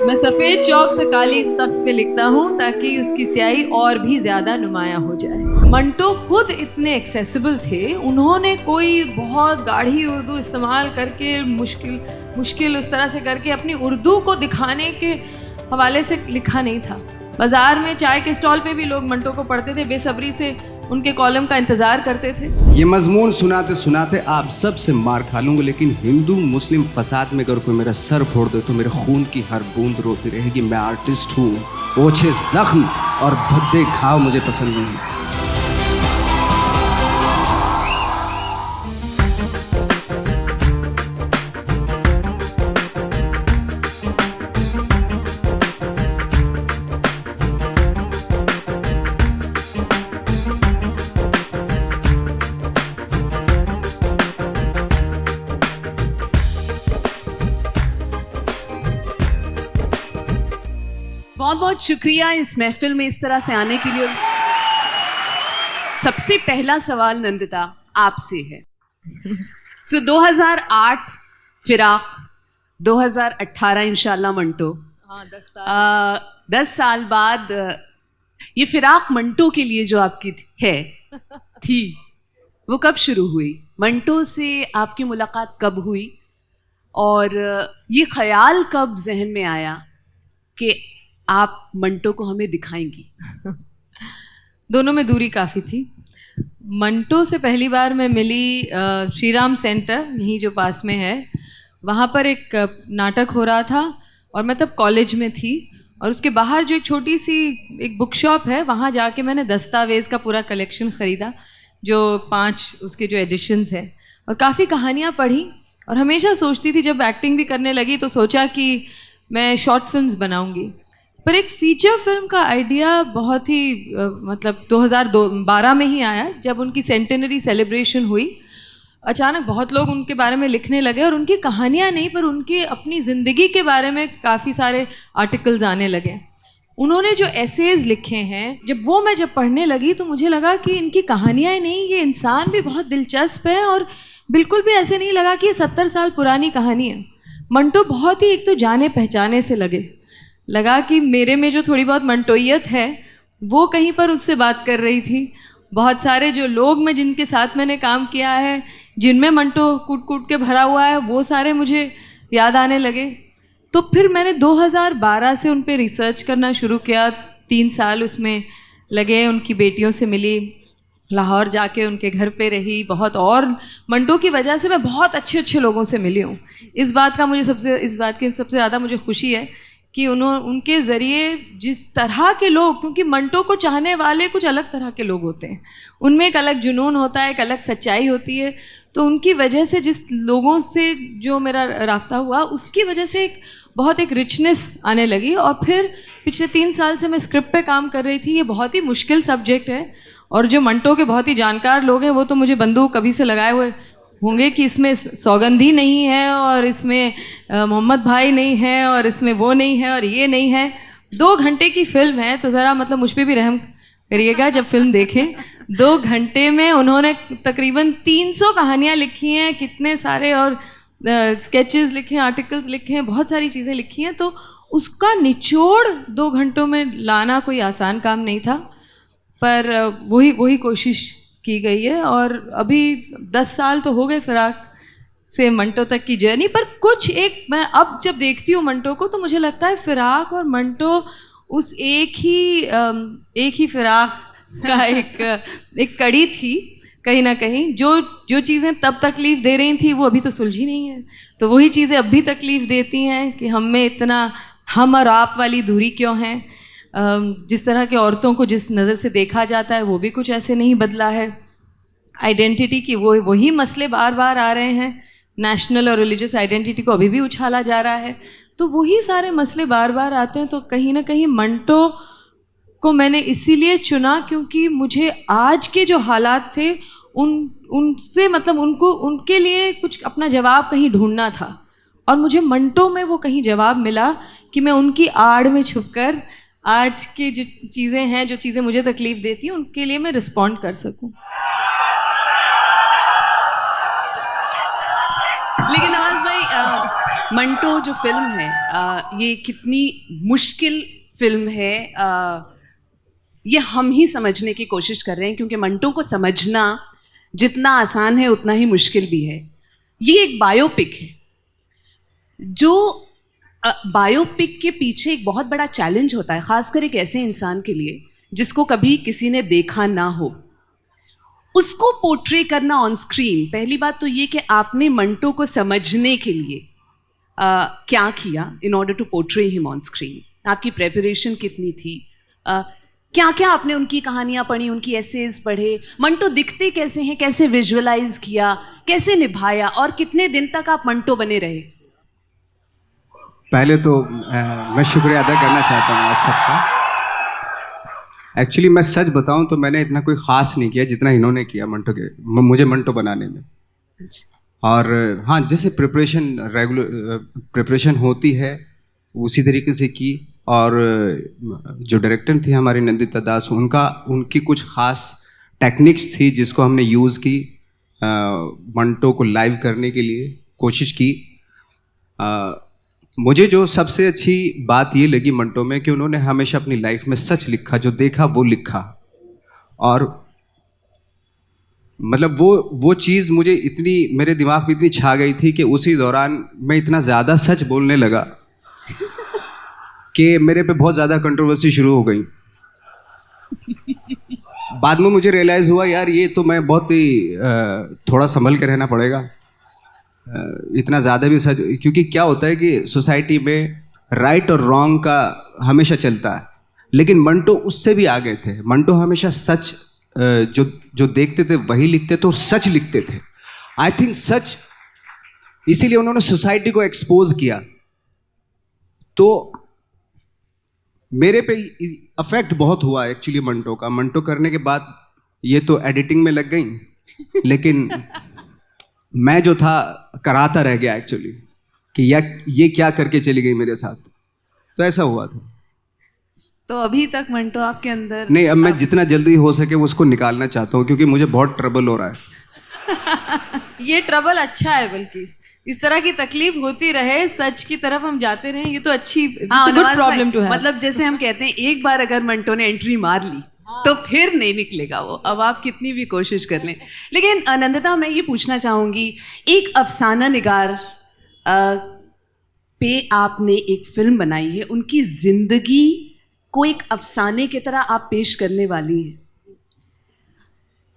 मैं सफेद चौक से काली तख्त पे लिखता हूँ ताकि उसकी स्याही और भी ज्यादा नुमाया हो जाए। मंटो खुद इतने एक्सेसिबल थे, उन्होंने कोई बहुत गाढ़ी उर्दू इस्तेमाल करके मुश्किल उस तरह से करके अपनी उर्दू को दिखाने के हवाले से लिखा नहीं था। बाजार में चाय के स्टॉल पे भी लोग मंटो को पढ़ते थे, बेसब्री से उनके कॉलम का इंतजार करते थे। ये मजमून सुनाते सुनाते आप सब से मार खा लूंगा, लेकिन हिंदू मुस्लिम फसाद में अगर कोई मेरा सर फोड़ दे तो मेरे खून की हर बूंद रोती रहेगी। मैं आर्टिस्ट हूँ, ओछे जख्म और भद्दे घाव मुझे पसंद नहीं। बहुत बहुत शुक्रिया इस महफिल में इस तरह से आने के लिए। सबसे पहला सवाल नंदिता आपसे है। 2008 फिराक, 2018 इंशाल्लाह मंटो। हाँ, 10 साल बाद ये फिराक मंटो के लिए जो आपकी थी वो कब शुरू हुई? मंटो से आपकी मुलाकात कब हुई और ये ख्याल कब जहन में आया कि आप मंटो को हमें दिखाएंगी? दोनों में दूरी काफ़ी थी। मंटो से पहली बार मैं मिली श्री राम सेंटर, यहीं जो पास में है, वहाँ पर एक नाटक हो रहा था और मैं तब कॉलेज में थी। और उसके बाहर जो एक छोटी सी एक बुक शॉप है, वहाँ जाके मैंने दस्तावेज़ का पूरा कलेक्शन ख़रीदा, जो 5 उसके जो एडिशंस हैं, और काफ़ी कहानियाँ पढ़ी। और हमेशा सोचती थी, जब एक्टिंग भी करने लगी तो सोचा कि मैं शॉर्ट फिल्म्स बनाऊँगी। पर एक फीचर फिल्म का आइडिया बहुत ही मतलब 2012 में ही आया, जब उनकी सेंटेनरी सेलिब्रेशन हुई। अचानक बहुत लोग उनके बारे में लिखने लगे और उनकी कहानियाँ नहीं पर उनकी अपनी ज़िंदगी के बारे में काफ़ी सारे आर्टिकल्स आने लगे। उन्होंने जो एसेज लिखे हैं, जब पढ़ने लगी तो मुझे लगा कि इनकी कहानियाँ ही नहीं, ये इंसान भी बहुत दिलचस्प है और बिल्कुल भी ऐसे नहीं लगा कि ये 70 साल पुरानी कहानी है। मंटो बहुत ही एक तो जाने पहचाने से लगा कि मेरे में जो थोड़ी बहुत मंटोइयत है वो कहीं पर उससे बात कर रही थी। बहुत सारे जो लोग मैं जिनके साथ मैंने काम किया है, जिनमें मंटो कूट कूट के भरा हुआ है, वो सारे मुझे याद आने लगे। तो फिर मैंने 2012 से उन पे रिसर्च करना शुरू किया। 3 साल उसमें लगे, उनकी बेटियों से मिली, लाहौर जाके उनके घर पे रही बहुत। और मंटो की वजह से मैं बहुत अच्छे लोगों से मिली हूँ। इस बात की सबसे ज़्यादा मुझे खुशी है कि उनके ज़रिए जिस तरह के लोग, क्योंकि मंटो को चाहने वाले कुछ अलग तरह के लोग होते हैं, उनमें एक अलग जुनून होता है, एक अलग सच्चाई होती है। तो उनकी वजह से जिस लोगों से जो मेरा राब्ता हुआ, उसकी वजह से बहुत एक रिचनेस आने लगी। और फिर पिछले 3 साल से मैं स्क्रिप्ट पे काम कर रही थी। ये बहुत ही मुश्किल सब्जेक्ट है और जो मंटो के बहुत ही जानकार लोग हैं वो तो मुझे बंदूक कभी से लगाए हुए होंगे कि इसमें सौगंधी नहीं है और इसमें मोहम्मद भाई नहीं है और इसमें वो नहीं है और ये नहीं है। 2 घंटे की फिल्म है, तो ज़रा मतलब मुझ पे भी रहम करिएगा जब फिल्म देखें। 2 घंटे में उन्होंने तकरीबन 300 कहानियाँ लिखी हैं, कितने सारे और स्केचेस लिखे हैं, आर्टिकल्स लिखे हैं, बहुत सारी चीज़ें लिखी हैं। तो उसका निचोड़ 2 घंटों में लाना कोई आसान काम नहीं था, पर वही कोशिश की गई है। और अभी 10 साल तो हो गए फिराक से मंटो तक की जर्नी। पर कुछ मैं अब जब देखती हूँ मंटो को तो मुझे लगता है फिराक और मंटो उस एक ही फिराक का एक कड़ी थी कहीं ना कहीं। जो चीज़ें तब तकलीफ़ दे रही थी वो अभी तो सुलझी नहीं है, तो वही चीज़ें अब भी तकलीफ़ देती हैं कि हम में इतना हम और आप वाली दूरी क्यों है। जिस तरह के औरतों को जिस नज़र से देखा जाता है वो भी कुछ ऐसे नहीं बदला है। आइडेंटिटी की वही मसले बार बार आ रहे हैं। नेशनल और रिलीजियस आइडेंटिटी को अभी भी उछाला जा रहा है, तो वही सारे मसले बार बार आते हैं। तो कहीं ना कहीं मंटो को मैंने इसीलिए चुना क्योंकि मुझे आज के जो हालात थे उनसे मतलब उनके लिए कुछ अपना जवाब कहीं ढूंढना था। और मुझे मंटो में वो कहीं जवाब मिला कि मैं उनकी आड़ में छुपकर आज की जो चीज़ें हैं, जो चीज़ें मुझे तकलीफ़ देती हैं, उनके लिए मैं रिस्पॉन्ड कर सकूं। लेकिन नवाज भाई मंटो जो फिल्म है ये कितनी मुश्किल फिल्म है, ये हम ही समझने की कोशिश कर रहे हैं, क्योंकि मंटो को समझना जितना आसान है उतना ही मुश्किल भी है। ये एक बायोपिक है, जो बायोपिक के पीछे एक बहुत बड़ा चैलेंज होता है, ख़ासकर एक ऐसे इंसान के लिए जिसको कभी किसी ने देखा ना हो, उसको पोर्ट्रे करना ऑन स्क्रीन। पहली बात तो ये कि आपने मंटो को समझने के लिए क्या किया in order to portray him on screen, आपकी प्रेपरेशन कितनी थी, क्या क्या आपने उनकी कहानियाँ पढ़ी, उनकी एसेज पढ़े, मंटो दिखते कैसे हैं, कैसे विजुअलाइज किया, कैसे निभाया, और कितने दिन तक आप मंटो बने रहे? पहले तो मैं शुक्रिया अदा करना चाहता हूँ आप सबका। एक्चुअली मैं सच बताऊँ तो मैंने इतना कोई ख़ास नहीं किया जितना इन्होंने किया मुझे मंटो बनाने में। और हाँ, जैसे प्रिपरेशन होती है उसी तरीके से की। और जो डायरेक्टर थी हमारी नंदिता दास, उनकी कुछ ख़ास टेक्निक्स थी जिसको हमने यूज़ की मंटो को लाइव करने के लिए कोशिश की। मुझे जो सबसे अच्छी बात ये लगी मंटो में कि उन्होंने हमेशा अपनी लाइफ में सच लिखा, जो देखा वो लिखा। और मतलब वो चीज़ मुझे इतनी मेरे दिमाग में इतनी छा गई थी कि उसी दौरान मैं इतना ज़्यादा सच बोलने लगा कि मेरे पे बहुत ज़्यादा कंट्रोवर्सी शुरू हो गई। बाद में मुझे रियलाइज़ हुआ यार ये तो मैं बहुत ही थोड़ा संभल के रहना पड़ेगा, इतना ज़्यादा भी सच, क्योंकि क्या होता है कि सोसाइटी में राइट और रॉन्ग का हमेशा चलता है, लेकिन मंटो उससे भी आगे थे। मंटो हमेशा सच जो देखते थे वही लिखते थे और सच लिखते थे। आई थिंक सच, इसीलिए उन्होंने सोसाइटी को एक्सपोज किया। तो मेरे पे अफेक्ट बहुत हुआ एक्चुअली मंटो का। मंटो करने के बाद ये तो एडिटिंग में लग गई, लेकिन मैं जो था कराता रह गया एक्चुअली कि ये क्या करके चली गई मेरे साथ। तो ऐसा हुआ था। तो अभी तक मंटो आपके अंदर नहीं, अब मैं जितना जल्दी हो सके उसको निकालना चाहता हूँ, क्योंकि मुझे बहुत ट्रबल हो रहा है। ये ट्रबल अच्छा है, बल्कि इस तरह की तकलीफ होती रहे, सच की तरफ हम जाते रहे, ये तो अच्छी गुड प्रॉब्लम टू है। मतलब जैसे हम कहते हैं एक बार अगर मंटो ने एंट्री मार ली तो फिर नहीं निकलेगा वो, अब आप कितनी भी कोशिश कर लें। लेकिन नंदिता, मैं ये पूछना चाहूँगी, एक अफसाना निगार पे आपने एक फिल्म बनाई है, उनकी जिंदगी को एक अफसाने की तरह आप पेश करने वाली हैं।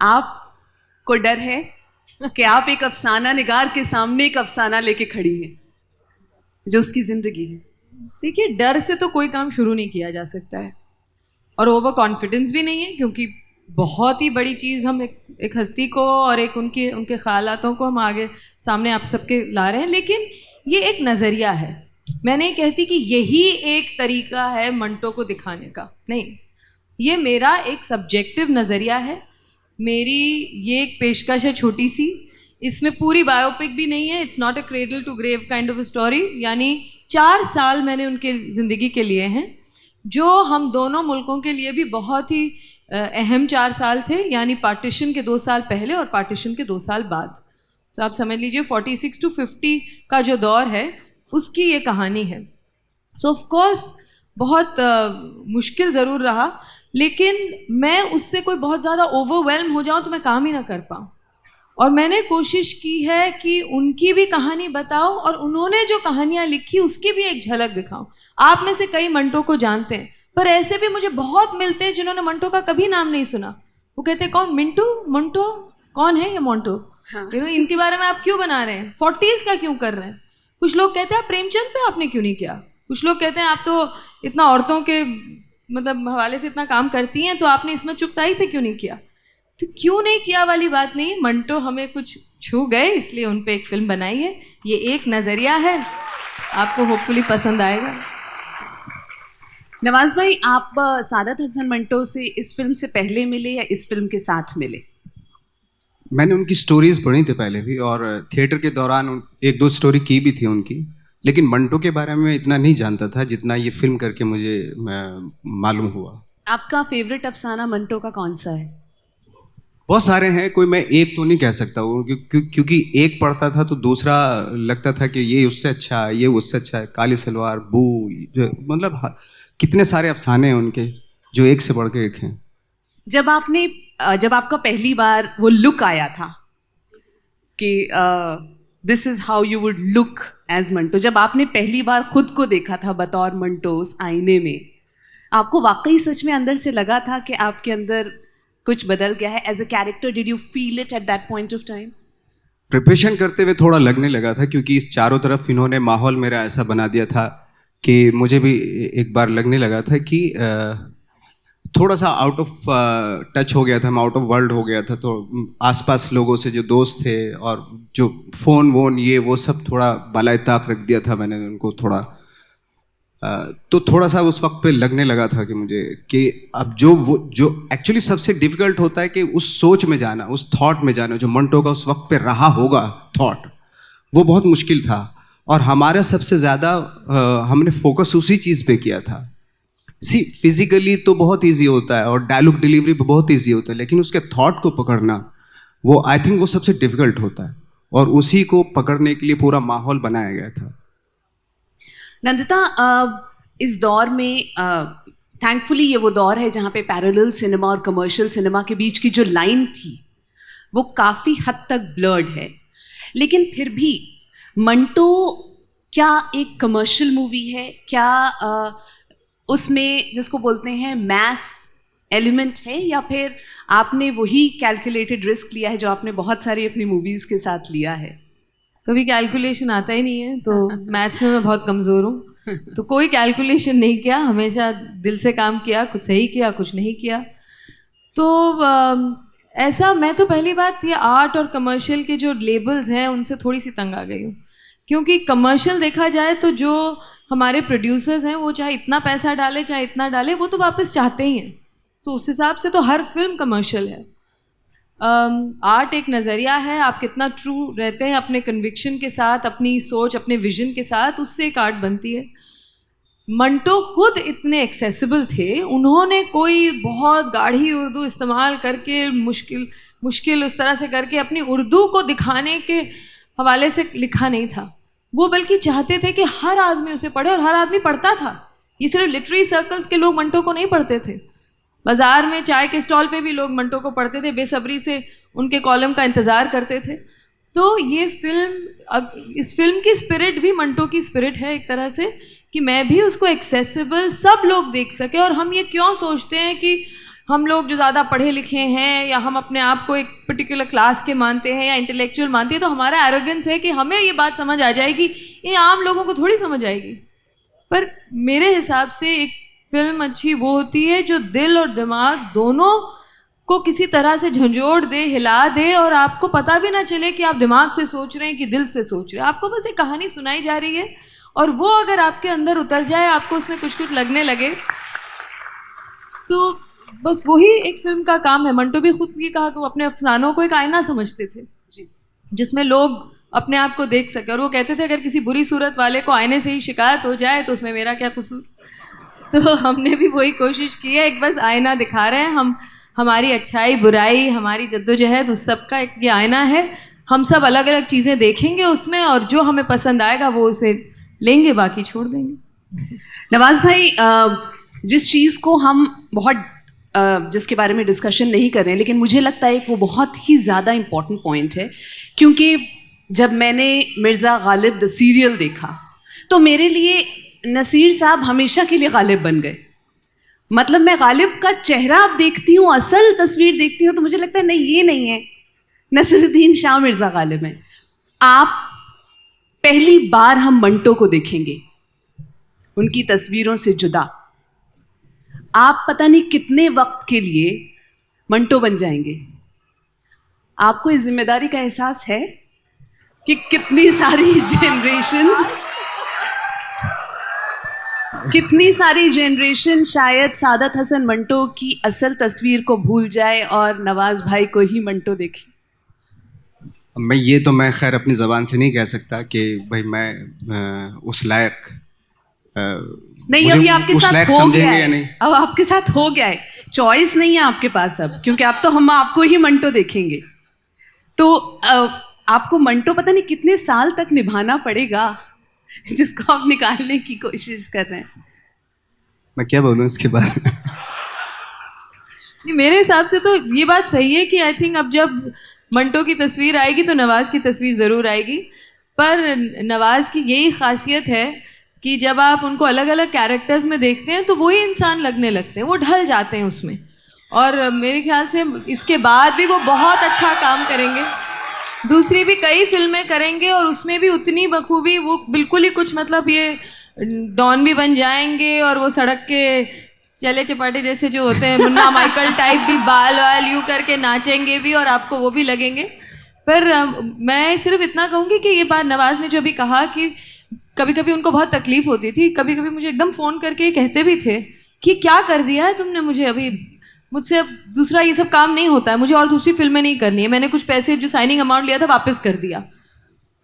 आपको डर है कि आप एक अफसाना निगार के सामने एक अफसाना लेके खड़ी हैं जो उसकी जिंदगी है? देखिए, डर से तो कोई काम शुरू नहीं किया जा सकता है, और ओवर कॉन्फिडेंस भी नहीं है, क्योंकि बहुत ही बड़ी चीज़ हम एक हस्ती को और एक उनके ख्यालातों को हम आगे सामने आप सबके ला रहे हैं। लेकिन ये एक नज़रिया है। मैं नहीं कहती कि यही एक तरीका है मंटो को दिखाने का, नहीं, ये मेरा एक सब्जेक्टिव नज़रिया है। मेरी ये एक पेशकश है छोटी सी, इसमें पूरी बायोपिक भी नहीं है। It's not a cradle to grave kind of story. यानी 4 साल मैंने उनके ज़िंदगी के लिए हैं, जो हम दोनों मुल्कों के लिए भी बहुत ही अहम 4 साल थे। यानी पार्टीशन के 2 साल पहले और पार्टीशन के 2 साल बाद। तो आप समझ लीजिए 46 to 50 का जो दौर है उसकी ये कहानी है। सो ऑफ कोर्स बहुत मुश्किल ज़रूर रहा, लेकिन मैं उससे कोई बहुत ज़्यादा ओवरवेल्म हो जाऊँ तो मैं काम ही ना कर पाऊँ। और मैंने कोशिश की है कि उनकी भी कहानी बताओ और उन्होंने जो कहानियाँ लिखी उसकी भी एक झलक दिखाऊं। आप में से कई मंटो को जानते हैं, पर ऐसे भी मुझे बहुत मिलते हैं जिन्होंने मंटो का कभी नाम नहीं सुना। वो कहते हैं कौन मिंटू, मंटो कौन है ये मोंटो? हाँ। इनके बारे में आप क्यों बना रहे हैं, 40s का क्यों कर रहे हैं? कुछ लोग कहते हैं आप प्रेमचंद पे आपने क्यों नहीं किया। कुछ लोग कहते हैं आप तो इतना औरतों के मतलब हवाले से इतना काम करती हैं, तो आपने इसमें चुपताई पे क्यों नहीं किया। तो क्यों नहीं किया वाली बात नहीं, मंटो हमें कुछ छू गए इसलिए उन पे एक फिल्म बनाई है। ये एक नज़रिया है, आपको होपफुली पसंद आएगा। नवाज भाई, आप सादत हसन मंटो से इस फिल्म से पहले मिले या इस फिल्म के साथ मिले? मैंने उनकी स्टोरीज़ पढ़ी थी पहले भी, और थिएटर के दौरान 1-2 स्टोरी की भी थी उनकी, लेकिन मंटो के बारे में इतना नहीं जानता था जितना ये फिल्म करके मुझे मालूम हुआ। आपका फेवरेट अफसाना मंटो का कौन सा है? बहुत सारे हैं, कोई मैं एक तो नहीं कह सकता हूँ क्योंकि एक पढ़ता था तो दूसरा लगता था कि ये उससे अच्छा है, ये उससे अच्छा है। काली सलवार, बू, मतलब कितने सारे अफसाने हैं उनके जो एक से बढ़ के एक हैं। जब आपका पहली बार वो लुक आया था कि this is how you would look as Manto, जब आपने पहली बार खुद को देखा था बतौर मंटो उस आईने में, आपको वाकई सच में अंदर से लगा था कि आपके अंदर कुछ बदल गया है as a character? Did you feel it at that point of time? Preparation करते हुए थोड़ा लगने लगा था, क्योंकि इस चारों तरफ इन्होंने माहौल मेरा ऐसा बना दिया था कि मुझे भी एक बार लगने लगा था कि थोड़ा सा आउट ऑफ टच हो गया था, मैं आउट ऑफ वर्ल्ड हो गया था। तो आसपास लोगों से जो दोस्त थे और जो फ़ोन वोन ये वो सब थोड़ा बालाए ताक रख दिया था मैंने उनको थोड़ा। तो थोड़ा सा उस वक्त पे लगने लगा था कि मुझे कि अब जो एक्चुअली सबसे डिफ़िकल्ट होता है कि उस सोच में जाना, उस थॉट में जाना जो मंटो का उस वक्त पे रहा होगा थॉट, वो बहुत मुश्किल था। और हमारा सबसे ज़्यादा हमने फोकस उसी चीज़ पे किया था। फिजिकली तो बहुत इजी होता है और डायलॉग डिलीवरी भी बहुत इजी होता है, लेकिन उसके थॉट को पकड़ना वो आई थिंक वो सबसे डिफ़िकल्ट होता है, और उसी को पकड़ने के लिए पूरा माहौल बनाया गया था। नंदिता, इस दौर में थैंकफुली ये वो दौर है जहाँ पे पैरेलल सिनेमा और कमर्शियल सिनेमा के बीच की जो लाइन थी वो काफ़ी हद तक ब्लर्ड है, लेकिन फिर भी मंटो क्या एक कमर्शियल मूवी है? क्या उसमें जिसको बोलते हैं मैस एलिमेंट है, या फिर आपने वही कैलकुलेटेड रिस्क लिया है जो आपने बहुत सारी अपनी मूवीज़ के साथ लिया है? कभी कैलकुलेशन आता ही नहीं है, तो मैथ्स में मैं बहुत कमज़ोर हूँ, तो कोई कैलकुलेशन नहीं किया, हमेशा दिल से काम किया, कुछ सही किया कुछ नहीं किया। तो ऐसा मैं तो पहली बात ये आर्ट और कमर्शियल के जो लेबल्स हैं उनसे थोड़ी सी तंग आ गई हूँ, क्योंकि कमर्शियल देखा जाए तो जो हमारे प्रोड्यूसर्स हैं वो चाहे इतना पैसा डाले चाहे इतना डाले, वो तो वापस चाहते ही हैं। तो उस हिसाब से तो हर फिल्म कमर्शियल है। आर्ट एक नज़रिया है, आप कितना ट्रू रहते हैं अपने कन्विक्शन के साथ, अपनी सोच, अपने विजन के साथ, उससे एक आर्ट बनती है। मंटो खुद इतने एक्सेसिबल थे, उन्होंने कोई बहुत गाढ़ी उर्दू इस्तेमाल करके मुश्किल उस तरह से करके अपनी उर्दू को दिखाने के हवाले से लिखा नहीं था। वो बल्कि चाहते थे कि हर आदमी उसे पढ़े, और हर आदमी पढ़ता था। ये सिर्फ लिटरेरी सर्कल्स के लोग मंटो को नहीं पढ़ते थे, बाज़ार में चाय के स्टॉल पे भी लोग मंटो को पढ़ते थे, बेसब्री से उनके कॉलम का इंतज़ार करते थे। तो ये फिल्म, इस फिल्म की स्पिरिट भी मंटो की स्पिरिट है एक तरह से, कि मैं भी उसको एक्सेसिबल सब लोग देख सके। और हम ये क्यों सोचते हैं कि हम लोग जो ज़्यादा पढ़े लिखे हैं या हम अपने आप को एक पर्टिकुलर क्लास के मानते हैं या इंटेलेक्चुअल मानते हैं, तो हमारा एरोगेंस है कि हमें ये बात समझ आ जाएगी, ये आम लोगों को थोड़ी समझ आएगी। पर मेरे हिसाब से एक फिल्म अच्छी वो होती है जो दिल और दिमाग दोनों को किसी तरह से झंझोड़ दे, हिला दे, और आपको पता भी ना चले कि आप दिमाग से सोच रहे हैं कि दिल से सोच रहे हैं। आपको बस एक कहानी सुनाई जा रही है, और वो अगर आपके अंदर उतर जाए, आपको उसमें कुछ कुछ लगने लगे, तो बस वही एक फिल्म का काम है। मंटो भी खुद ये कहा कि वो अपने अफसानों को एक आईना समझते थे जिसमें लोग अपने आप को देख सके, और वो कहते थे अगर किसी बुरी सूरत वाले को आईने से ही शिकायत हो जाए तो उसमें मेरा क्या कसूर। तो हमने भी वही कोशिश की है, एक बस आईना दिखा रहे हैं हम, हमारी अच्छाई बुराई, हमारी जद्दोजहद, उस सब का एक ये आईना है। हम सब अलग अलग चीज़ें देखेंगे उसमें, और जो हमें पसंद आएगा वो उसे लेंगे, बाकी छोड़ देंगे। नवाज भाई, जिस चीज़ को हम बहुत जिसके बारे में डिस्कशन नहीं कर रहे हैं, लेकिन मुझे लगता है कि वो बहुत ही ज़्यादा इम्पॉर्टेंट पॉइंट है, क्योंकि जब मैंने मिर्ज़ा गालिब द सीरियल देखा तो मेरे लिए नसीर साहब हमेशा के लिए गालिब बन गए। मतलब मैं गालिब का चेहरा अब देखती हूँ, असल तस्वीर देखती हूँ, तो मुझे लगता है नहीं, ये नहीं है, नसीरुद्दीन शाह मिर्ज़ा गालिब है। आप पहली बार हम मंटो को देखेंगे उनकी तस्वीरों से जुदा, आप पता नहीं कितने वक्त के लिए मंटो बन जाएंगे। आपको इस जिम्मेदारी का एहसास है कि कितनी सारी जनरेशन शायद सादत हसन मंटो की असल तस्वीर को भूल जाए और नवाज भाई को ही मंटो देखे? मैं खैर अपनी ज़बान से नहीं कह सकता कि भाई मैं उस लायक नहीं, मुझे अब ये आपके उस साथ लायक हो समझेंगे गया या है। नहीं? अब आपके साथ हो गया है, चॉइस नहीं है आपके पास अब, क्योंकि अब तो हम आपको ही मंटो देखेंगे। तो आपको मंटो पता नहीं कितने साल तक निभाना पड़ेगा, जिसको आप निकालने की कोशिश कर रहे हैं। मैं क्या बोलूँ इसके बारे में? नहीं, मेरे हिसाब से तो ये बात सही है कि आई थिंक अब जब मंटो की तस्वीर आएगी तो नवाज़ की तस्वीर ज़रूर आएगी। पर नवाज़ की यही खासियत है कि जब आप उनको अलग अलग कैरेक्टर्स में देखते हैं तो वही इंसान लगने लगते हैं, वो ढल जाते हैं उसमें। और मेरे ख्याल से इसके बाद भी वो बहुत अच्छा काम करेंगे, दूसरी भी कई फिल्में करेंगे और उसमें भी उतनी बखूबी, वो बिल्कुल ही कुछ मतलब ये डॉन भी बन जाएंगे और वो सड़क के चले चपाटे जैसे जो होते हैं मुन्ना माइकल टाइप भी बाल वाल यूँ करके नाचेंगे भी और आपको वो भी लगेंगे। पर मैं सिर्फ इतना कहूँगी कि ये बात नवाज़ ने जो अभी कहा कि कभी कभी उनको बहुत तकलीफ होती थी, कभी कभी मुझे एकदम फ़ोन करके कहते भी थे कि क्या कर दिया है तुमने मुझे, अभी मुझसे अब दूसरा ये सब काम नहीं होता है, मुझे और दूसरी फिल्में नहीं करनी है, मैंने कुछ पैसे जो साइनिंग अमाउंट लिया था वापस कर दिया।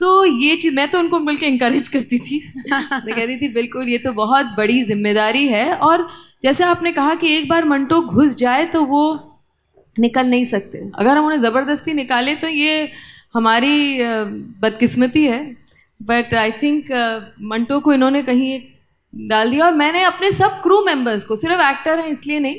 तो ये चीज़ मैं तो उनको बल्कि इंकरेज करती थी मैं कहती थी बिल्कुल ये तो बहुत बड़ी जिम्मेदारी है। और जैसे आपने कहा कि एक बार मंटो घुस जाए तो वो निकल नहीं सकते, अगर हम उन्हें ज़बरदस्ती निकालें तो ये हमारी बदकिस्मती है। बट आई थिंक मंटो को इन्होंने कहीं एक डाल दिया। और मैंने अपने सब क्रू मेंबर्स को, सिर्फ एक्टर हैं इसलिए नहीं,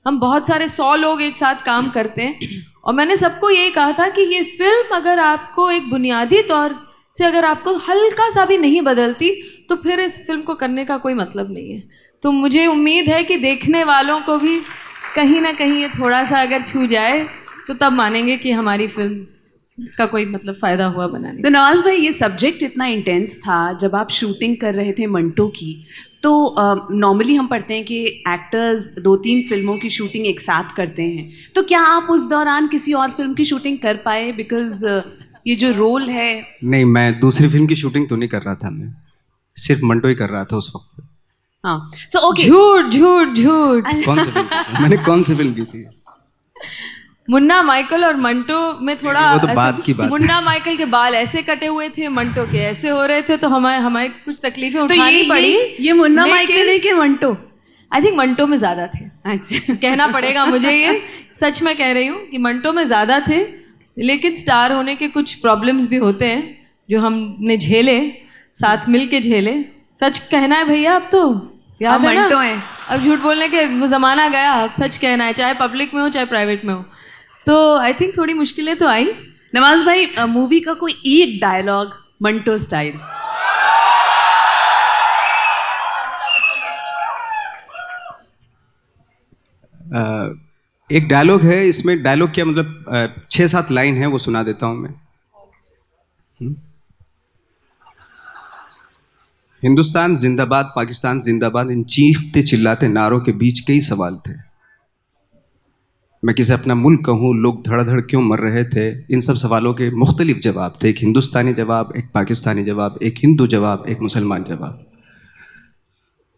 हम बहुत सारे 100 लोग एक साथ काम करते हैं, और मैंने सबको यही कहा था कि ये फिल्म अगर आपको एक बुनियादी तौर से अगर आपको हल्का सा भी नहीं बदलती तो फिर इस फिल्म को करने का कोई मतलब नहीं है। तो मुझे उम्मीद है कि देखने वालों को भी कहीं ना कहीं ये थोड़ा सा अगर छू जाए तो तब मानेंगे कि हमारी फिल्म का कोई मतलब फ़ायदा हुआ बनाने। तो नवाज़ भाई, ये सब्जेक्ट इतना इंटेंस था जब आप शूटिंग कर रहे थे मंटो की, तो नॉर्मली हम पढ़ते हैं कि एक्टर्स 2-3 फिल्मों की शूटिंग एक साथ करते हैं, तो क्या आप उस दौरान किसी और फिल्म की शूटिंग कर पाए? बिकॉज ये जो रोल है। नहीं, मैं दूसरी फिल्म की शूटिंग तो नहीं कर रहा था, मैं सिर्फ मंटो ही कर रहा था उस वक्त। हाँ, सो ओके। झूठ झूठ झूठ। कौन सी फिल्म? मैंने कौन सी फिल्म की थी? मुन्ना माइकल और मंटो में थोड़ा वो तो ऐसे- बाद की बात है। मुन्ना माइकल के बाल ऐसे कटे हुए थे, मंटो के ऐसे हो रहे थे, तो हमारे कुछ तकलीफें तो उठानी पड़ी। ये मुन्ना लेकिन- माइकल है कि मंटो? आई थिंक मंटो में ज़्यादा थे, अच्छा। कहना पड़ेगा मुझे, ये सच में कह रही हूँ कि मंटो में ज़्यादा थे। लेकिन स्टार होने के कुछ प्रॉब्लम्स भी होते हैं जो हमने झेले, साथ मिल के झेले। सच कहना है भैया, अब तो याद अब है ना, मंटो हैं। अब झूठ बोलने के वो ज़माना गया, अब सच कहना है, चाहे पब्लिक में हो चाहे प्राइवेट में हो। तो आई थिंक थोड़ी मुश्किलें तो आई। नवाज़ भाई, मूवी का कोई एक डायलॉग मंटो स्टाइल? एक डायलॉग है इसमें, डायलॉग क्या मतलब 6-7 लाइन है, वो सुना देता हूँ मैं। हिंदुस्तान जिंदाबाद, पाकिस्तान जिंदाबाद, इन चीखते चिल्लाते नारों के बीच कई सवाल थे। मैं किसे अपना मुल्क कहूँ, लोग धड़ाधड़ क्यों मर रहे थे, इन सब सवालों के मुख्तलिफ जवाब थे। एक हिंदुस्तानी जवाब, एक पाकिस्तानी जवाब, एक हिंदू जवाब, एक मुसलमान जवाब।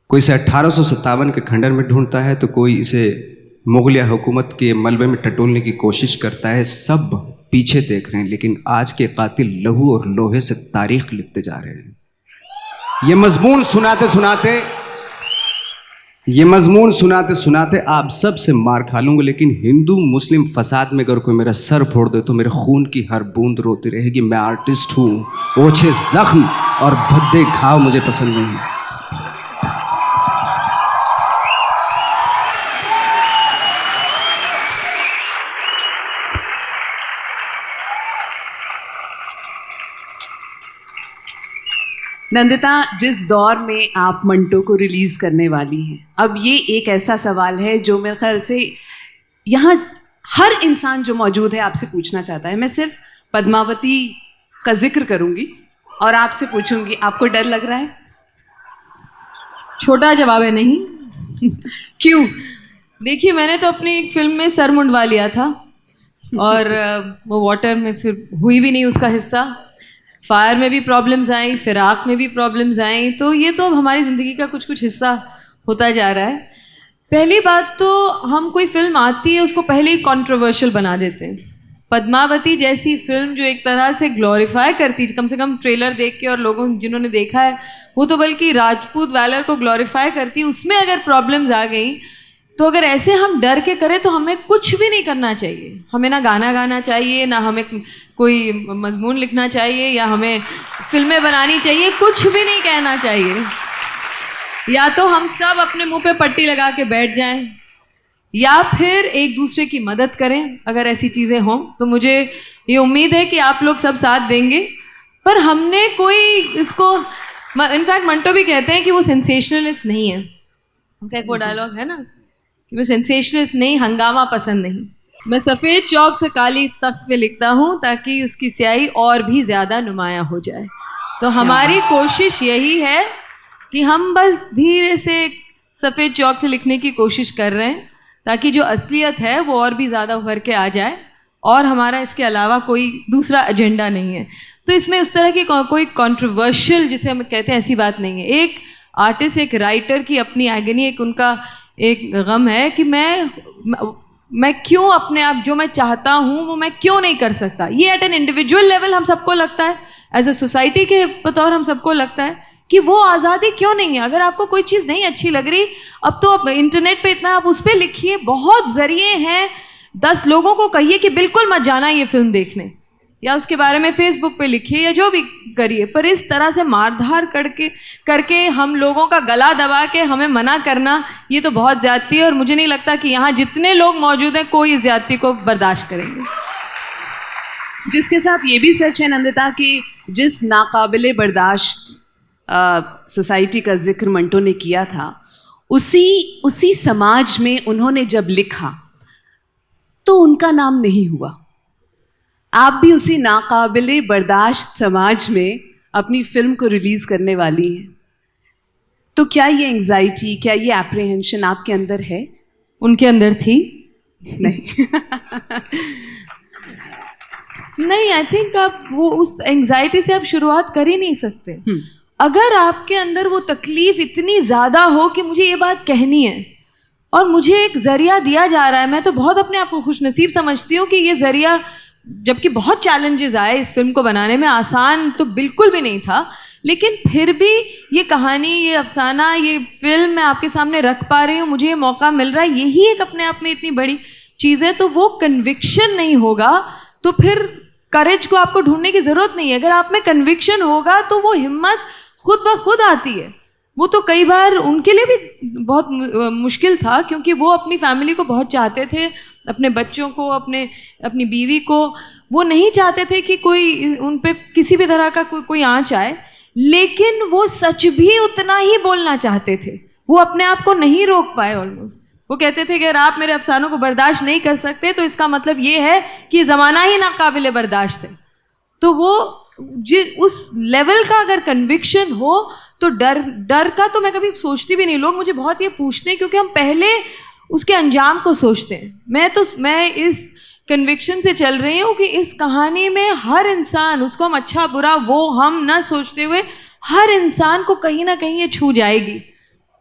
कोई इसे 1857 के खंडर में ढूंढता है तो कोई इसे मुगलिया हुकूमत के मलबे में टटोलने की कोशिश करता है। सब पीछे देख रहे हैं, लेकिन आज के कातिल लहू और लोहे से तारीख लिखते जा रहे हैं। ये मजमून सुनाते सुनाते आप सब से मार खा लूंगा, लेकिन हिंदू मुस्लिम फसाद में अगर कोई मेरा सर फोड़ दे तो मेरे खून की हर बूंद रोती रहेगी। मैं आर्टिस्ट हूँ, ओछे जख्म और भद्दे घाव मुझे पसंद नहीं। नंदिता, जिस दौर में आप मंटो को रिलीज़ करने वाली हैं, अब ये एक ऐसा सवाल है जो मेरे ख्याल से यहाँ हर इंसान जो मौजूद है आपसे पूछना चाहता है। मैं सिर्फ पद्मावती का जिक्र करूँगी और आपसे पूछूंगी, आपको डर लग रहा है? छोटा जवाब है नहीं। क्यों? देखिए, मैंने तो अपनी एक फिल्म में सर मुंडवा लिया था और वो वाटर में फिर हुई भी नहीं उसका हिस्सा। फायर में भी प्रॉब्लम्स आई, फिराक में भी प्रॉब्लम्स आई, तो ये तो अब हमारी ज़िंदगी का कुछ कुछ हिस्सा होता जा रहा है। पहली बात तो हम कोई फिल्म आती है उसको पहले ही कंट्रोवर्शियल बना देते हैं पद्मावती जैसी फिल्म जो एक तरह से ग्लोरीफाई करती, कम से कम ट्रेलर देख के और लोगों जिन्होंने देखा है वो तो बल्कि राजपूत वैलर को ग्लोरीफाई करती, उसमें अगर प्रॉब्लम्स आ गई तो अगर ऐसे हम डर के करें तो हमें कुछ भी नहीं करना चाहिए। हमें ना गाना गाना चाहिए, ना हमें कोई मजमून लिखना चाहिए, या हमें फिल्में बनानी चाहिए, कुछ भी नहीं कहना चाहिए। या तो हम सब अपने मुंह पे पट्टी लगा के बैठ जाएं, या फिर एक दूसरे की मदद करें अगर ऐसी चीज़ें हों। तो मुझे ये उम्मीद है कि आप लोग सब साथ देंगे। पर हमने कोई इसको, इनफैक्ट मंटो भी कहते हैं कि वो सेंसेशनलिस्ट नहीं है। उनका एक वो डायलॉग है ना कि मैं सेंसेशनलिस्ट नहीं, हंगामा पसंद नहीं। मैं सफ़ेद चौक से काली तख्त पे लिखता हूँ ताकि उसकी स्याही और भी ज़्यादा नुमायाँ हो जाए। तो हमारी कोशिश यही है कि हम बस धीरे से सफ़ेद चौक से लिखने की कोशिश कर रहे हैं ताकि जो असलियत है वो और भी ज़्यादा उभर के आ जाए, और हमारा इसके अलावा कोई दूसरा एजेंडा नहीं है। तो इसमें उस तरह की कोई कंट्रोवर्शियल जिसे हम कहते हैं ऐसी बात नहीं है। एक आर्टिस्ट, एक राइटर की अपनी एगनी, एक उनका एक गम है कि मैं क्यों अपने आप जो मैं चाहता हूँ वो मैं क्यों नहीं कर सकता। ये एट एन इंडिविजुअल लेवल हम सबको लगता है, एज ए सोसाइटी के बतौर हम सबको लगता है कि वो आज़ादी क्यों नहीं है। अगर आपको कोई चीज़ नहीं अच्छी लग रही, अब तो आप इंटरनेट पे इतना आप उस पर लिखिए, बहुत ज़रिए हैं, 10 लोगों को कहिए कि बिल्कुल मत जाना ये फिल्म देखने, या उसके बारे में फेसबुक पे लिखिए, या जो भी करिए। पर इस तरह से मारधार करके हम लोगों का गला दबा के हमें मना करना, ये तो बहुत ज़्यादती है। और मुझे नहीं लगता कि यहाँ जितने लोग मौजूद हैं कोई ज़्यादती को बर्दाश्त करेंगे। जिसके साथ ये भी सच है नंदिता कि जिस नाकाबिले बर्दाश्त सोसाइटी का जिक्र मंटो ने किया था, उसी समाज में उन्होंने जब लिखा तो उनका नाम नहीं हुआ। आप भी उसी नाकाबिले बर्दाश्त समाज में अपनी फिल्म को रिलीज़ करने वाली हैं। तो क्या ये एंग्जाइटी, क्या ये एप्रीहेंशन आपके अंदर है? उनके अंदर थी नहीं। नहीं, आई थिंक आप वो उस एंग्जाइटी से आप शुरुआत कर ही नहीं सकते। अगर आपके अंदर वो तकलीफ इतनी ज़्यादा हो कि मुझे ये बात कहनी है और मुझे एक ज़रिया दिया जा रहा है, मैं तो बहुत अपने आप को खुशनसीब समझती हूँ कि ये ज़रिया, जबकि बहुत चैलेंजेस आए इस फिल्म को बनाने में, आसान तो बिल्कुल भी नहीं था, लेकिन फिर भी ये कहानी, ये अफसाना, ये फिल्म मैं आपके सामने रख पा रही हूँ, मुझे ये मौका मिल रहा है, यही एक अपने आप में इतनी बड़ी चीज़ है। तो वो कन्विक्शन नहीं होगा तो फिर करेज को आपको ढूंढने की ज़रूरत नहीं है। अगर आप में कन्विक्शन होगा तो वो हिम्मत खुद ब खुद आती है। वो तो कई बार उनके लिए भी बहुत मुश्किल था, क्योंकि वो अपनी फैमिली को बहुत चाहते थे, अपने बच्चों को, अपनी बीवी को। वो नहीं चाहते थे कि कोई उन पे किसी भी तरह का कोई आँच आए, लेकिन वो सच भी उतना ही बोलना चाहते थे। वो अपने आप को नहीं रोक पाए ऑलमोस्ट। वो कहते थे कि अगर आप मेरे अफसानों को बर्दाश्त नहीं कर सकते तो इसका मतलब ये है कि ज़माना ही नाकाबिले बर्दाश्त है। तो वो उस लेवल का अगर कन्विक्शन हो तो डर का तो मैं कभी सोचती भी नहीं। लोग मुझे बहुत ये पूछते हैं क्योंकि हम पहले उसके अंजाम को सोचते हैं। मैं इस कन्विक्शन से चल रही हूँ कि इस कहानी में हर इंसान, उसको हम अच्छा बुरा वो हम ना सोचते हुए, हर इंसान को कहीं ना कहीं ये छू जाएगी।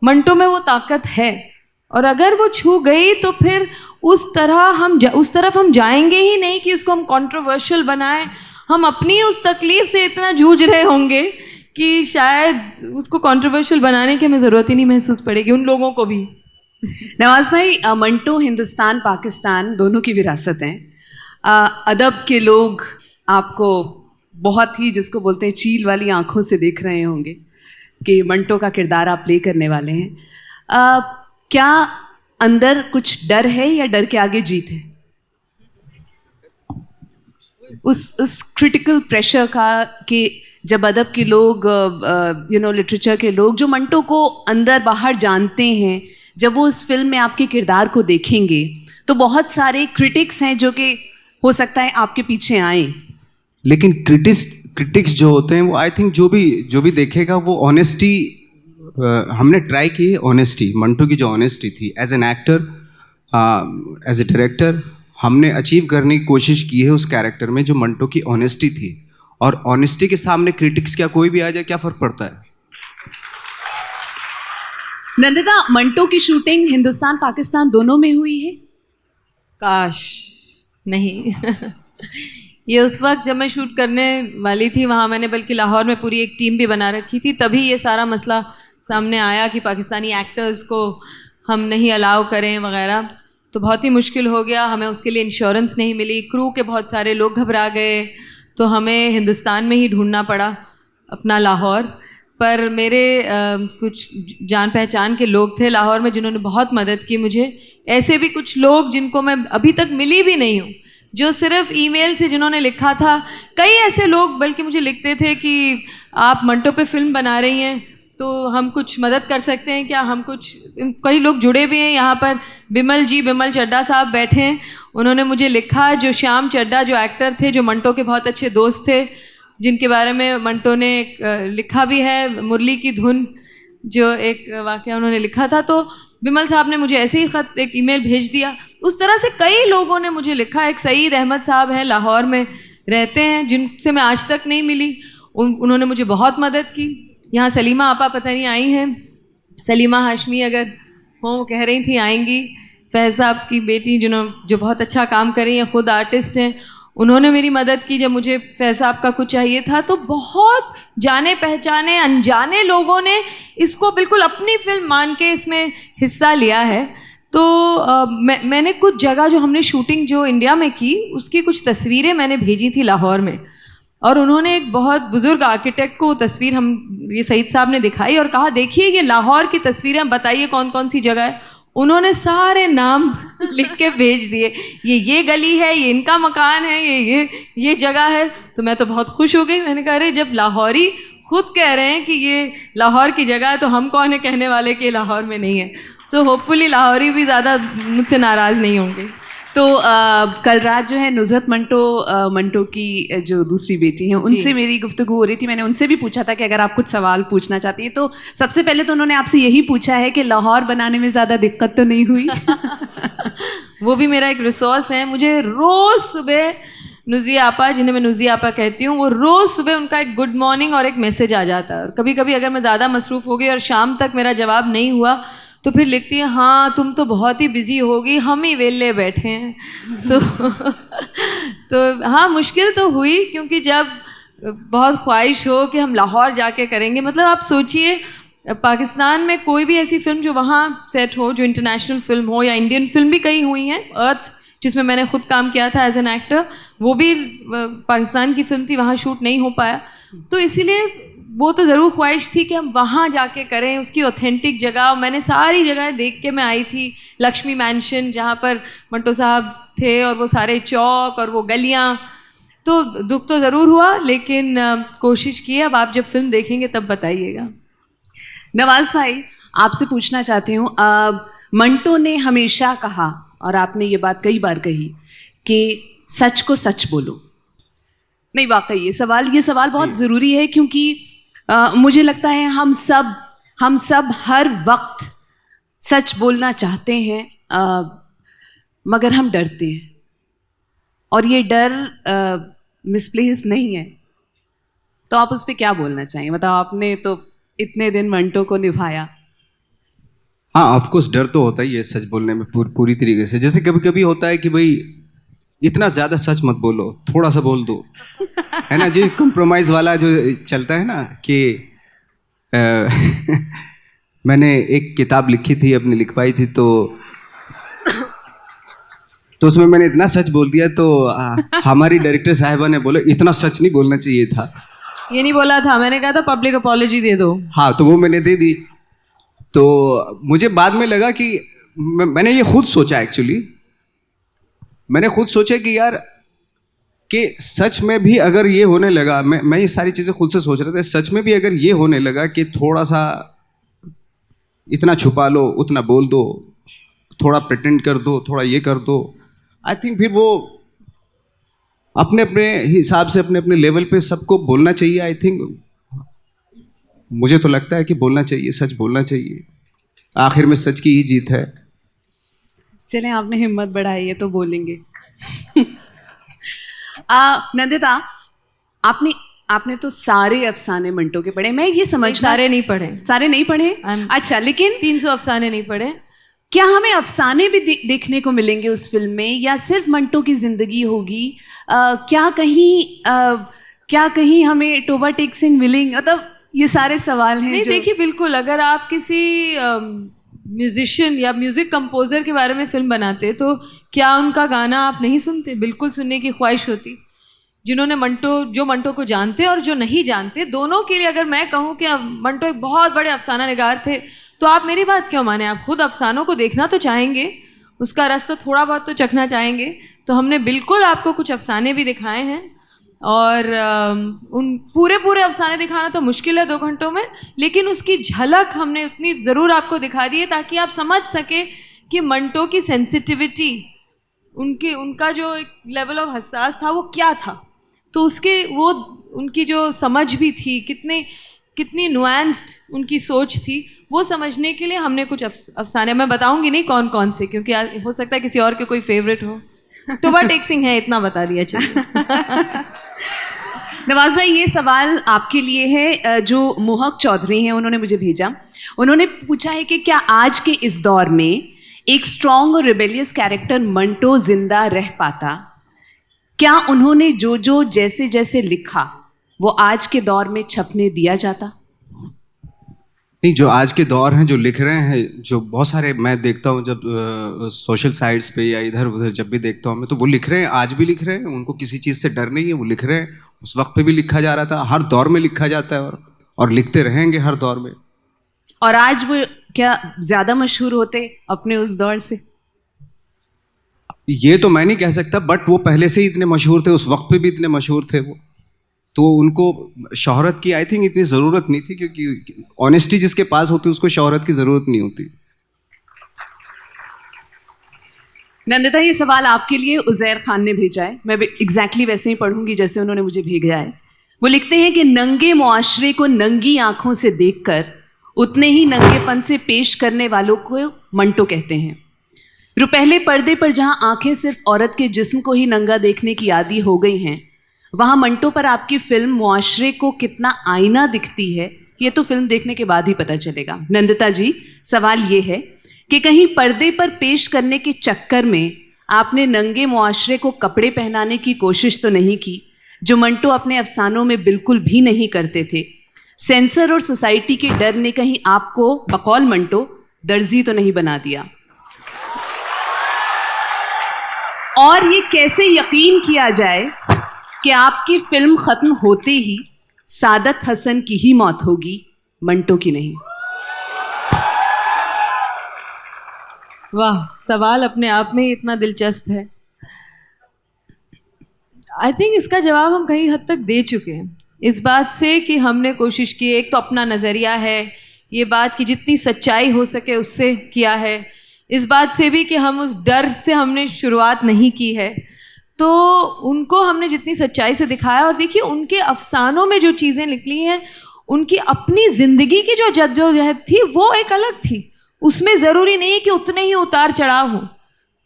मंटो में वो ताकत है, और अगर वो छू गई तो फिर उस तरफ हम जाएंगे ही नहीं कि उसको हम कंट्रोवर्शियल बनाएं। हम अपनी उस तकलीफ से इतना जूझ रहे होंगे कि शायद उसको कंट्रोवर्शियल बनाने की हमें ज़रूरत ही नहीं महसूस पड़ेगी उन लोगों को भी। नवाज भाई, मंटो हिंदुस्तान पाकिस्तान दोनों की विरासत हैं। अदब के लोग आपको बहुत ही, जिसको बोलते हैं, चील वाली आंखों से देख रहे होंगे कि मंटो का किरदार आप प्ले करने वाले हैं। क्या अंदर कुछ डर है या डर के आगे जीत है? उस क्रिटिकल प्रेशर का कि जब अदब के लोग, लिटरेचर के लोग जो मंटो को अंदर बाहर जानते हैं, जब वो उस फिल्म में आपके किरदार को देखेंगे तो बहुत सारे क्रिटिक्स हैं जो कि हो सकता है आपके पीछे आए। लेकिन क्रिटिक्स जो होते हैं वो, आई थिंक जो भी देखेगा वो ऑनेस्टी, हमने ट्राई की है ऑनेस्टी। मंटो की जो ऑनेस्टी थी as an actor, as a director, हमने अचीव करने की कोशिश की है उस कैरेक्टर में जो मंटो की ऑनेस्टी थी। और ऑनेस्टी के सामने क्रिटिक्स क्या कोई भी आ जाए, क्या फ़र्क पड़ता है? नंदिता, मंटो की शूटिंग हिंदुस्तान पाकिस्तान दोनों में हुई है? काश नहीं। ये उस वक्त जब मैं शूट करने वाली थी वहाँ मैंने बल्कि लाहौर में पूरी एक टीम भी बना रखी थी, तभी ये सारा मसला सामने आया कि पाकिस्तानी एक्टर्स को हम नहीं अलाउ करें वगैरह। तो बहुत ही मुश्किल हो गया, हमें उसके लिए इंश्योरेंस नहीं मिली, क्रू के बहुत सारे लोग घबरा गए, तो हमें हिंदुस्तान में ही ढूंढना पड़ा अपना लाहौर। पर मेरे कुछ जान पहचान के लोग थे लाहौर में जिन्होंने बहुत मदद की मुझे। ऐसे भी कुछ लोग जिनको मैं अभी तक मिली भी नहीं हूँ, जो सिर्फ ईमेल से जिन्होंने लिखा था। कई ऐसे लोग बल्कि मुझे लिखते थे कि आप मंटो पे फिल्म बना रही हैं तो हम कुछ मदद कर सकते हैं क्या, हम कुछ। कई लोग जुड़े भी हैं यहाँ पर, बिमल चड्डा साहब बैठे हैं, उन्होंने मुझे लिखा, जो श्याम चड्डा जो एक्टर थे, जो मंटो के बहुत अच्छे दोस्त थे, जिनके बारे में मंटो ने लिखा भी है, मुरली की धुन जो एक वाक़या उन्होंने लिखा था। तो बिमल साहब ने मुझे ऐसे ही ख़त एक ईमेल भेज दिया। उस तरह से कई लोगों ने मुझे लिखा। एक सईद अहमद साहब हैं, लाहौर में रहते हैं, जिनसे मैं आज तक नहीं मिली, उन्होंने मुझे बहुत मदद की। यहाँ सलीमा आपा पता नहीं आई हैं, सलीमा हाशमी अगर हों, वो कह रही थी आएंगी। फैज़ साहब की बेटी जो बहुत अच्छा काम कर रही हैं, ख़ुद आर्टिस्ट हैं, उन्होंने मेरी मदद की जब मुझे फैज़ साहब का कुछ चाहिए था। तो बहुत जाने पहचाने अनजाने लोगों ने इसको बिल्कुल अपनी फिल्म मान के इसमें हिस्सा लिया है। तो मैंने कुछ जगह जो हमने शूटिंग जो इंडिया में की उसकी कुछ तस्वीरें मैंने भेजी थी लाहौर में, और उन्होंने एक बहुत बुज़ुर्ग आर्किटेक्ट को तस्वीर ये सईद साहब ने दिखाई और कहा देखिए ये लाहौर की तस्वीरें, बताइए कौन कौन सी जगह है। उन्होंने सारे नाम लिख के भेज दिए, ये गली है, ये इनका मकान है, ये जगह है। तो मैं तो बहुत खुश हो गई। मैंने कहा अरे जब लाहौरी खुद कह रहे हैं कि ये लाहौर की जगह है तो हम कौन है कहने वाले कि लाहौर में नहीं है। तो होपफुली लाहौरी भी ज़्यादा मुझसे नाराज़ नहीं होंगे। तो कल रात जो है नुज़हत मंटो की जो दूसरी बेटी हैं उनसे मेरी गुफ्तगू हो रही थी। मैंने उनसे भी पूछा था कि अगर आप कुछ सवाल पूछना चाहती हैं, तो सबसे पहले तो उन्होंने आपसे यही पूछा है कि लाहौर बनाने में ज़्यादा दिक्कत तो नहीं हुई? वो भी मेरा एक रिसोर्स है। मुझे रोज़ सुबह नुज़िया आपा, जिन्हें मैं नुज़िया आपा कहती हूँ, वो रोज़ सुबह उनका एक गुड मॉर्निंग और एक मैसेज आ जाता है। और कभी कभी अगर मैं ज़्यादा मसरूफ़ हो गई और शाम तक मेरा जवाब नहीं हुआ तो फिर लिखती है हाँ तुम तो बहुत ही बिज़ी होगी, हम ही वेले बैठे हैं। तो हाँ मुश्किल तो हुई, क्योंकि जब बहुत ख्वाहिश हो कि हम लाहौर जाके करेंगे, मतलब आप सोचिए पाकिस्तान में कोई भी ऐसी फिल्म जो वहाँ सेट हो, जो इंटरनेशनल फिल्म हो, या इंडियन फिल्म भी कई हुई हैं, अर्थ जिसमें मैंने खुद काम किया था एज एन एक्टर, वो भी पाकिस्तान की फिल्म थी, वहाँ शूट नहीं हो पाया। तो इसीलिए वो तो ज़रूर ख्वाहिश थी कि हम वहाँ जाके करें, उसकी ऑथेंटिक जगह। मैंने सारी जगह देख के मैं आई थी, लक्ष्मी मैंशन जहाँ पर मंटो साहब थे, और वो सारे चौक और वो गलियाँ। तो दुख तो ज़रूर हुआ, लेकिन कोशिश की। अब आप जब फिल्म देखेंगे तब बताइएगा। नवाज़ भाई, आपसे पूछना चाहती हूँ, मंटो ने हमेशा कहा, और आपने ये बात कई बार कही, कि सच को सच बोलो। नहीं, वाकई ये सवाल बहुत ज़रूरी है, क्योंकि मुझे लगता है हम सब हर वक्त सच बोलना चाहते हैं, मगर हम डरते हैं, और ये डर मिसप्लेस नहीं है। तो आप उस पर क्या बोलना चाहेंगे? बताओ, आपने तो इतने दिन मंटो को निभाया। हाँ, ऑफ कोर्स डर तो होता ही है सच बोलने में पूरी तरीके से। जैसे कभी कभी होता है कि भाई इतना ज़्यादा सच मत बोलो, थोड़ा सा बोल दो, है ना, जो कंप्रोमाइज़ वाला जो चलता है ना कि मैंने एक किताब लिखी थी, अपनी लिखवाई थी, तो उसमें मैंने इतना सच बोल दिया, तो हमारी डायरेक्टर साहिबा ने बोला इतना सच नहीं बोलना चाहिए था। ये नहीं बोला था, मैंने कहा था पब्लिक अपॉलॉजी दे दो। हाँ, तो वो मैंने दे दी। तो मुझे बाद में लगा कि मैंने ये खुद सोचा, एक्चुअली मैंने खुद सोचा कि यार कि सच में भी अगर ये होने लगा, मैं ये सारी चीज़ें खुद से सोच रहा था, सच में भी अगर ये होने लगा कि थोड़ा सा इतना छुपा लो, उतना बोल दो, थोड़ा प्रिटेंड कर दो, थोड़ा ये कर दो, आई थिंक फिर वो अपने अपने हिसाब से अपने अपने लेवल पे सबको बोलना चाहिए। आई थिंक मुझे तो लगता है कि बोलना चाहिए, सच बोलना चाहिए, आखिर में सच की ही जीत है। चलें, आपने हिम्मत बढ़ाई है तो बोलेंगे। नंदिता, आपने तो सारे अफसाने मंटो के पढ़े। मैं ये समझ, सारे नहीं पढ़े। सारे नहीं पढ़े? अच्छा, लेकिन 300 अफसाने नहीं पढ़े। क्या हमें अफसाने भी देखने को मिलेंगे उस फिल्म में, या सिर्फ मंटो की जिंदगी होगी? क्या कहीं हमें टोबा टेक सिंह मिलेंगे? मतलब ये सारे सवाल हैं। नहीं, देखिए, बिल्कुल, अगर आप किसी म्यूजिशियन या म्यूजिक कंपोजर के बारे में फिल्म बनाते तो क्या उनका गाना आप नहीं सुनते? बिल्कुल सुनने की ख्वाहिश होती। जिन्होंने जो मंटो को जानते और जो नहीं जानते, दोनों के लिए अगर मैं कहूँ कि मंटो एक बहुत बड़े अफसाना निगार थे, तो आप मेरी बात क्यों माने? आप खुद अफसानों को देखना तो चाहेंगे, उसका रस तो थोड़ा बहुत तो चखना चाहेंगे। तो हमने बिल्कुल आपको कुछ अफसाने भी दिखाए हैं, और उन पूरे अफसाने दिखाना तो मुश्किल है 2 घंटों में, लेकिन उसकी झलक हमने उतनी ज़रूर आपको दिखा दी है ताकि आप समझ सके कि मंटो की सेंसिटिविटी, उनका जो एक लेवल ऑफ हसास था वो क्या था। तो उनकी जो समझ भी थी, कितनी नुआंस्ड उनकी सोच थी, वो समझने के लिए हमने कुछ अफसाने, मैं बताऊंगी नहीं कौन कौन से, क्योंकि हो सकता है किसी और के कोई फेवरेट हो। टोबा टेक सिंह है, इतना बता दिया। चलिए। नवाज भाई, ये सवाल आपके लिए है जो मोहक चौधरी हैं, उन्होंने मुझे भेजा। उन्होंने पूछा है कि क्या आज के इस दौर में एक स्ट्रॉन्ग और रिबेलियस कैरेक्टर मंटो जिंदा रह पाता? क्या उन्होंने जो जैसे जैसे लिखा वो आज के दौर में छपने दिया जाता? नहीं, जो आज के दौर हैं, जो लिख रहे हैं, जो बहुत सारे मैं देखता हूँ जब सोशल साइट्स पे या इधर उधर जब भी देखता हूँ मैं, तो वो लिख रहे हैं, आज भी लिख रहे हैं, उनको किसी चीज़ से डर नहीं है, वो लिख रहे हैं। उस वक्त पे भी लिखा जा रहा था, हर दौर में लिखा जाता है, और लिखते रहेंगे हर दौर में। और आज वो क्या ज़्यादा मशहूर होते अपने उस दौर से? ये तो मैं नहीं कह सकता, बट वो पहले से ही इतने मशहूर थे, उस वक्त पे भी इतने मशहूर थे वो, तो उनको शोहरत की आई थिंक इतनी ज़रूरत नहीं थी, क्योंकि ऑनेस्टी जिसके पास होती है उसको शोहरत की ज़रूरत नहीं होती। नंदिता, ये सवाल आपके लिए उज़ैर खान ने भेजा है। मैं एग्जैक्टली वैसे ही पढ़ूंगी जैसे उन्होंने मुझे भेजा है। वो लिखते हैं कि नंगे मुआशरे को नंगी आंखों से देखकर उतने ही नंगेपन से पेश करने वालों को मंटो कहते हैं। रुपहले पर्दे पर जहां आंखें सिर्फ औरत के जिस्म को ही नंगा देखने की आदी हो गई हैं, वहां मंटो पर आपकी फिल्म मुआशरे को कितना आईना दिखती है, ये तो फिल्म देखने के बाद ही पता चलेगा। नंदिता जी, सवाल ये है कि कहीं पर्दे पर पेश करने के चक्कर में आपने नंगे मुआशरे को कपड़े पहनाने की कोशिश तो नहीं की, जो मंटो अपने अफसानों में बिल्कुल भी नहीं करते थे? सेंसर और सोसाइटी के डर ने कहीं आपको बकौल मंटो दर्जी तो नहीं बना दिया? और ये कैसे यकीन किया जाए कि आपकी फिल्म खत्म होते ही सादत हसन की ही मौत होगी, मंटो की नहीं? वाह, सवाल अपने आप में ही इतना दिलचस्प है। आई थिंक इसका जवाब हम कई हद तक दे चुके हैं, इस बात से कि हमने कोशिश की, एक तो अपना नज़रिया है, ये बात कि जितनी सच्चाई हो सके उससे किया है, इस बात से भी कि हम उस डर से हमने शुरुआत नहीं की है। तो उनको हमने जितनी सच्चाई से दिखाया, और देखिए उनके अफसानों में जो चीज़ें निकली हैं, उनकी अपनी ज़िंदगी की जो जद्दोजहद थी वो एक अलग थी। उसमें ज़रूरी नहीं कि उतने ही उतार चढ़ाव हों।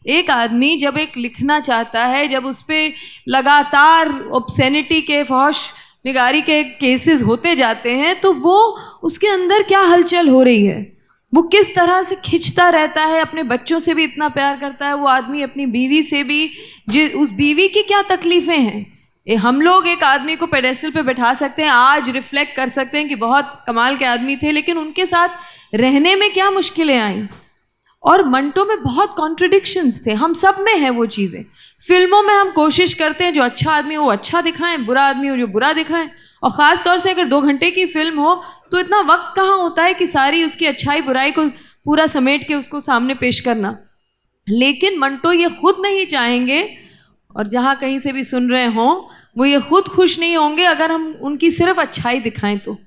एक आदमी जब एक लिखना चाहता है, जब उस पर लगातार ऑब्सेनिटी के, फौश निगारी के केसेस होते जाते हैं, तो वो उसके अंदर क्या हलचल हो रही है, वो किस तरह से खिंचता रहता है, अपने बच्चों से भी इतना प्यार करता है वो आदमी, अपनी बीवी से भी, उस बीवी की क्या तकलीफ़ें हैं। हम लोग एक आदमी को पेडेस्टल पे बैठा सकते हैं, आज रिफ्लेक्ट कर सकते हैं कि बहुत कमाल के आदमी थे, लेकिन उनके साथ रहने में क्या मुश्किलें आईं। और मंटो में बहुत कॉन्ट्रडिक्शंस थे, हम सब में है वो चीज़ें। फिल्मों में हम कोशिश करते हैं जो अच्छा आदमी हो वो अच्छा दिखाएं, बुरा आदमी हो जो बुरा दिखाएं, और ख़ास तौर से अगर 2 घंटे की फिल्म हो तो इतना वक्त कहाँ होता है कि सारी उसकी अच्छाई बुराई को पूरा समेट के उसको सामने पेश करना। लेकिन मंटो ये खुद नहीं चाहेंगे, और जहाँ कहीं से भी सुन रहे हों वो ये खुद खुश नहीं होंगे अगर हम उनकी सिर्फ अच्छाई दिखाएं। तो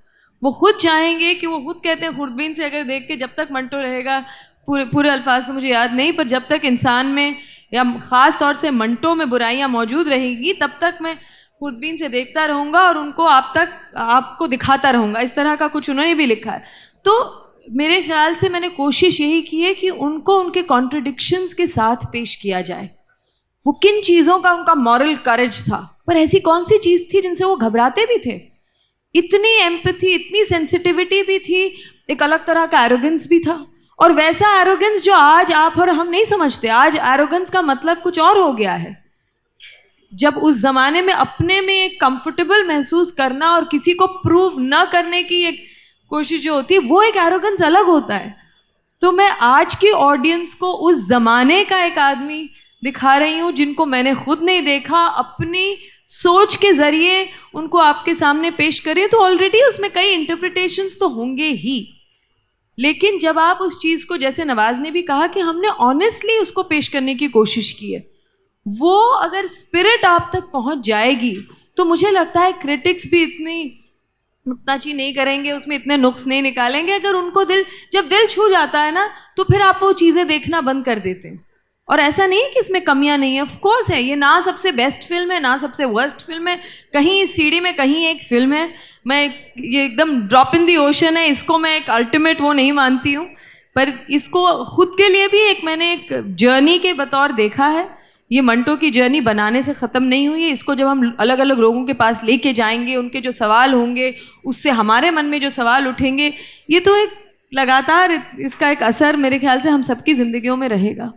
वो खुद चाहेंगे कि, वो खुद कहते हैं खुर्दबीन से अगर देख के, जब तक मंटो रहेगा, पूरे अल्फाज से मुझे याद नहीं, पर जब तक इंसान में या ख़ास तौर से मंटो में बुराइयाँ मौजूद रहेगी, तब तक मैं खुर्दबीन से देखता रहूँगा और उनको आपको दिखाता रहूँगा। इस तरह का कुछ उन्होंने भी लिखा है। तो मेरे ख्याल से मैंने कोशिश यही की है कि उनको उनके कॉन्ट्रडिक्शंस के साथ पेश किया जाए। वो किन चीज़ों का उनका मॉरल करेज था, पर ऐसी कौन सी चीज़ थी जिनसे वो घबराते भी थे। इतनी एम्पैथी, इतनी सेंसिटिविटी भी थी, एक अलग तरह का एरोगेंस भी था, और वैसा एरोगेंस जो आज आप और हम नहीं समझते, आज एरोगेंस का मतलब कुछ और हो गया है। जब उस जमाने में अपने में एक कंफर्टेबल महसूस करना और किसी को प्रूव न करने की एक कोशिश जो होती है, वो एक एरोगेंस अलग होता है। तो मैं आज की ऑडियंस को उस जमाने का एक आदमी दिखा रही हूँ जिनको मैंने खुद नहीं देखा, अपनी सोच के जरिए उनको आपके सामने पेश करिए। तो ऑलरेडी उसमें कई इंटरप्रिटेशंस तो होंगे ही, लेकिन जब आप उस चीज़ को, जैसे नवाज ने भी कहा कि हमने ऑनेस्टली उसको पेश करने की कोशिश की है, वो अगर स्पिरिट आप तक पहुंच जाएगी तो मुझे लगता है क्रिटिक्स भी इतनी नुक्ताची नहीं करेंगे, उसमें इतने नुक्स नहीं निकालेंगे। अगर उनको जब दिल छू जाता है ना, तो फिर आप वो चीज़ें देखना बंद कर देते हैं। और ऐसा नहीं है कि इसमें कमियां नहीं है, ऑफ कोर्स है। ये ना सबसे बेस्ट फिल्म है, ना सबसे वर्स्ट फिल्म है, कहीं इस सीढ़ी में कहीं एक फिल्म है। ये एकदम ड्रॉप इन दी ओशन है, इसको मैं एक अल्टीमेट वो नहीं मानती हूँ, पर इसको खुद के लिए भी मैंने एक जर्नी के बतौर देखा है। ये मंटो की जर्नी बनाने से ख़त्म नहीं हुई है। इसको जब हम अलग अलग लोगों के पास लेके जाएंगे, उनके जो सवाल होंगे, उससे हमारे मन में जो सवाल उठेंगे, ये तो एक लगातार इसका एक असर मेरे ख्याल से हम सबकी ज़िंदगियों में रहेगा।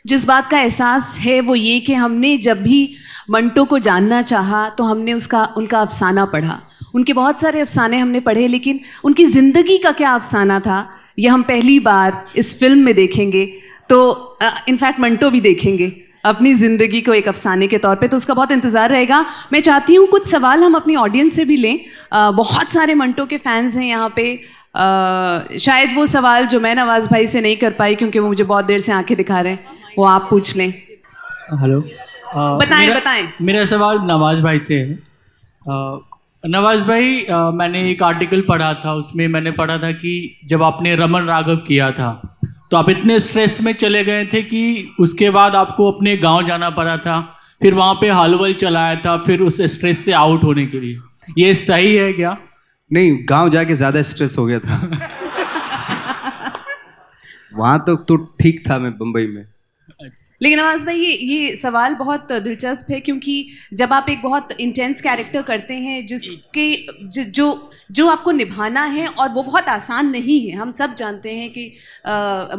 जिस बात का एहसास है वो ये कि हमने जब भी मंटो को जानना चाहा तो हमने उनका अफसाना पढ़ा। उनके बहुत सारे अफसाने हमने पढ़े, लेकिन उनकी ज़िंदगी का क्या अफसाना था ये हम पहली बार इस फिल्म में देखेंगे। तो इनफैक्ट मंटो भी देखेंगे अपनी ज़िंदगी को एक अफसाने के तौर पे, तो उसका बहुत इंतज़ार रहेगा। मैं चाहती हूँ कुछ सवाल हम अपनी ऑडियंस से भी लें। बहुत सारे मंटो के फैंस हैं यहाँ पे। शायद वो सवाल जो मैं नवाज़ भाई से नहीं कर पाई क्योंकि वो मुझे बहुत देर से आंखें दिखा रहे हैं, वो आप पूछ लें। हेलो, बताएं। मेरा सवाल नवाज भाई से है। नवाज भाई, मैंने एक आर्टिकल पढ़ा था, उसमें मैंने पढ़ा था कि जब आपने रमन राघव किया था तो आप इतने स्ट्रेस में चले गए थे कि उसके बाद आपको अपने गांव जाना पड़ा था, फिर वहाँ पे हलवल चलाया था, फिर उस स्ट्रेस से आउट होने के लिए। ये सही है क्या? नहीं, गांव जाके ज़्यादा स्ट्रेस हो गया था। वहाँ तो ठीक था मैं बम्बई में। लेकिन नवाज भाई, ये सवाल बहुत दिलचस्प है, क्योंकि जब आप एक बहुत इंटेंस कैरेक्टर करते हैं जिसके जो आपको निभाना है, और वो बहुत आसान नहीं है। हम सब जानते हैं कि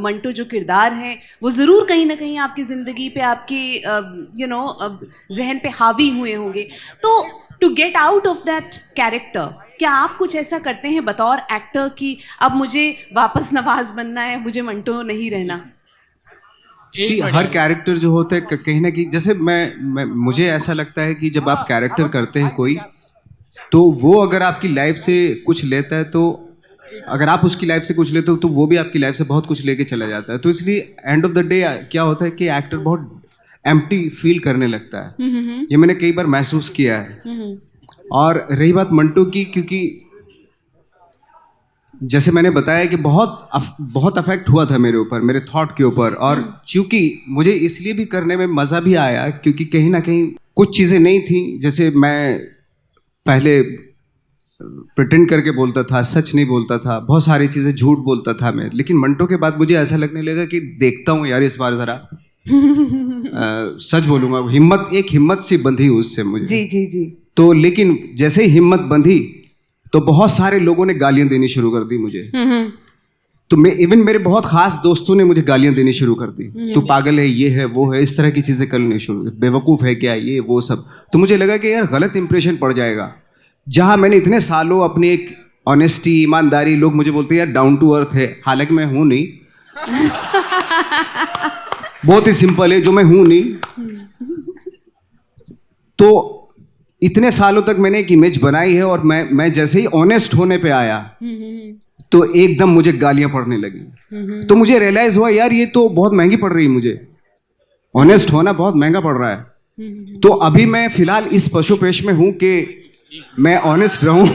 मंटो जो किरदार है वो ज़रूर कहीं ना कहीं आपकी ज़िंदगी पे, आपके जहन पे हावी हुए होंगे। तो to get out of that character, क्या आप कुछ ऐसा करते हैं बतौर एक्टर कि अब मुझे वापस नवाज बनना है, मुझे मंटो नहीं रहना? हर कैरेक्टर जो होता है कहीं ना कहीं, जैसे मुझे ऐसा लगता है कि जब आप कैरेक्टर करते हैं कोई, तो वो अगर आपकी लाइफ से कुछ लेता है, तो अगर आप उसकी लाइफ से कुछ लेते हो तो वो भी आपकी लाइफ से बहुत कुछ लेके चला जाता है। तो इसलिए एंड ऑफ द डे क्या होता है कि एक्टर बहुत एम्प्टी फील करने लगता है। ये मैंने कई बार महसूस किया है। और रही बात मंटो की, क्योंकि जैसे मैंने बताया कि बहुत अफेक्ट हुआ था मेरे ऊपर, मेरे थॉट के ऊपर। और चूंकि मुझे इसलिए भी करने में मज़ा भी आया क्योंकि कहीं ना कहीं कुछ चीज़ें नहीं थी, जैसे मैं पहले प्रिटेंड करके बोलता था, सच नहीं बोलता था, बहुत सारी चीज़ें झूठ बोलता था मैं। लेकिन मंटो के बाद मुझे ऐसा लगने लगा कि देखता हूँ यार, इस बार ज़रा सच बोलूँगा। हिम्मत सी बंधी उससे मुझे। जी। तो लेकिन जैसे ही हिम्मत बंधी तो बहुत सारे लोगों ने गालियां देनी शुरू कर दी मुझे। तो मेरे बहुत खास दोस्तों ने मुझे गालियां देनी शुरू कर दी। तू पागल है, ये है, वो है, इस तरह की चीज़ें करनी शुरू, बेवकूफ़ है क्या, ये वो सब। तो मुझे लगा कि यार गलत इंप्रेशन पड़ जाएगा। जहाँ मैंने इतने सालों अपनी एक ऑनेस्टी, ईमानदारी, लोग मुझे बोलते हैं यार डाउन टू अर्थ है, हालांकि मैं हूँ नहीं। बहुत ही सिंपल है, जो मैं हूँ नहीं। तो इतने सालों तक मैंने एक इमेज बनाई है, और मैं जैसे ही ऑनेस्ट होने पे आया तो एकदम मुझे गालियां पड़ने लगी। तो मुझे रियलाइज हुआ यार ये तो बहुत महंगी पड़ रही है, मुझे ऑनेस्ट होना बहुत महंगा पड़ रहा है। तो अभी मैं फिलहाल इस पशुपेश में हूं कि मैं ऑनेस्ट रहूं।